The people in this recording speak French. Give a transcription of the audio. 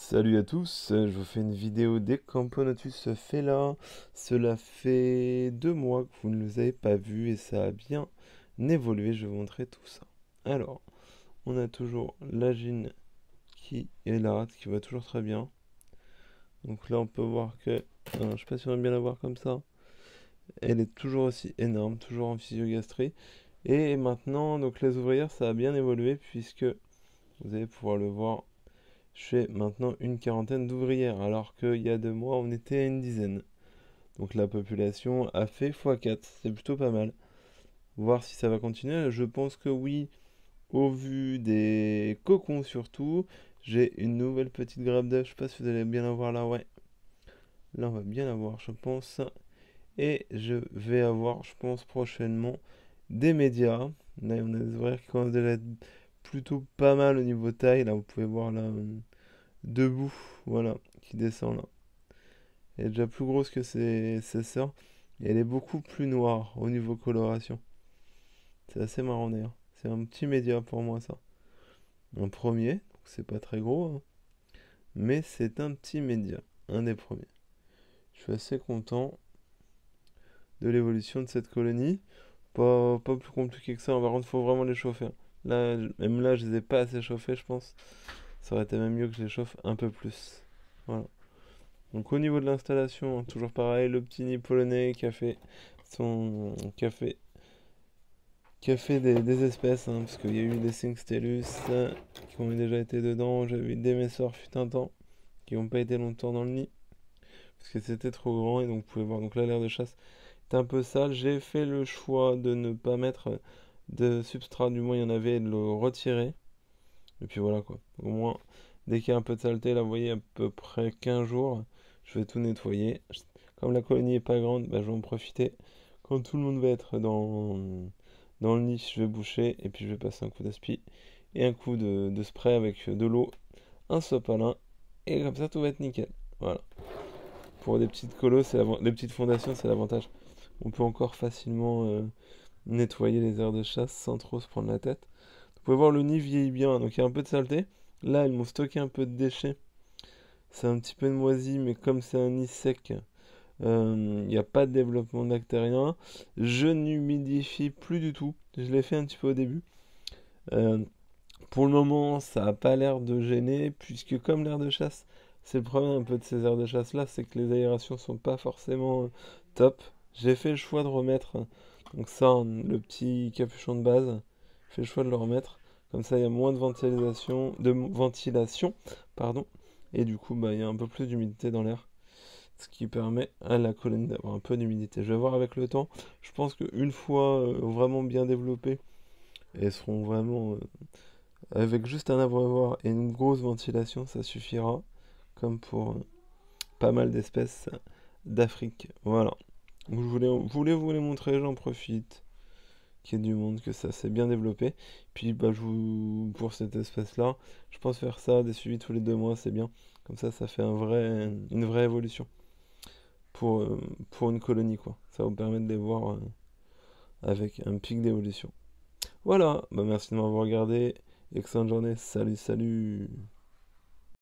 Salut à tous, je vous fais une vidéo des Camponotus Fela. Cela fait 2 mois que vous ne les avez pas vus et ça a bien évolué, je vais vous montrer tout ça. Alors, on a toujours la Gine qui est là, qui va toujours très bien. Donc là on peut voir que, je sais pas si on va bien la voir comme ça, elle est toujours aussi énorme, toujours en physiogastrie. Et maintenant, donc les ouvrières, ça a bien évolué puisque vous allez pouvoir le voir. Je fais maintenant une quarantaine d'ouvrières, alors qu'il y a 2 mois, on était à une dizaine. Donc la population a fait x4, c'est plutôt pas mal. Voir si ça va continuer, je pense que oui, au vu des cocons surtout. J'ai une nouvelle petite grappe d'œufs, je sais pas si vous allez bien la voir là, ouais. Là, on va bien la voir, je pense. Et je vais avoir, je pense, prochainement des médias. Là, on a des ouvrières qui commencent déjà à être plutôt pas mal au niveau taille. Là, vous pouvez voir là, debout, voilà, qui descend là. Elle est déjà plus grosse que ses sœurs. Et elle est beaucoup plus noire au niveau coloration. C'est assez marrant d'ailleurs. C'est un petit média pour moi ça. Un premier, donc c'est pas très gros, hein, mais c'est un petit média. Un des premiers. Je suis assez content de l'évolution de cette colonie. Pas plus compliqué que ça. Par contre, il faut vraiment les chauffer, hein. Là, même là, je les ai pas assez chauffés, je pense. Ça aurait été même mieux que je les chauffe un peu plus. Voilà. Donc au niveau de l'installation, hein, toujours pareil, le petit nid polonais son qui a fait des espèces, hein, parce qu'il y a eu des Singstellus qui ont déjà été dedans. J'avais eu des Messors fut un temps qui n'ont pas été longtemps dans le nid parce que c'était trop grand. Et donc vous pouvez voir, donc là l'air de chasse est un peu sale. J'ai fait le choix de ne pas mettre de substrat, du moins il y en avait, et de le retirer. Et puis voilà quoi. Au moins, dès qu'il y a un peu de saleté, là vous voyez à peu près 15 jours, je vais tout nettoyer. Comme la colonie est pas grande, bah, je vais en profiter. Quand tout le monde va être dans le nid, je vais boucher et puis je vais passer un coup d'aspi et un coup de spray avec de l'eau, un sopalin, et comme ça tout va être nickel. Voilà. Pour des petites colos, des petites fondations, c'est l'avantage. On peut encore facilement nettoyer les aires de chasse sans trop se prendre la tête. Vous pouvez voir, le nid vieillit bien, donc il y a un peu de saleté. Là, ils m'ont stocké un peu de déchets. C'est un petit peu de moisi, mais comme c'est un nid sec, il n'y a pas de développement bactérien. Je n'humidifie plus du tout. Je l'ai fait un petit peu au début. Euh, pour le moment, ça n'a pas l'air de gêner, puisque comme l'air de chasse, c'est le problème un peu de ces aires de chasse là, c'est que les aérations sont pas forcément top. J'ai fait le choix de remettre donc ça, le petit capuchon de base. J'ai fait le choix de le remettre. Comme ça, il y a moins de ventilation, pardon. Et du coup, bah, il y a un peu plus d'humidité dans l'air, ce qui permet à la colonie d'avoir un peu d'humidité. Je vais voir avec le temps. Je pense qu'une fois vraiment bien développées, elles seront vraiment avec juste un abreuvoir et une grosse ventilation, ça suffira, comme pour pas mal d'espèces d'Afrique. Voilà. Donc, je voulais vous les montrer, j'en profite, qu'il y ait du monde, que ça s'est bien développé. Puis bah, pour cette espèce-là, je pense faire ça, des suivis tous les 2 mois, c'est bien. Comme ça fait une vraie évolution pour, euh, pour une colonie, quoi. Ça va vous permettre de les voir avec un pic d'évolution. Voilà, bah merci de m'avoir regardé. Excellente journée. Salut, salut.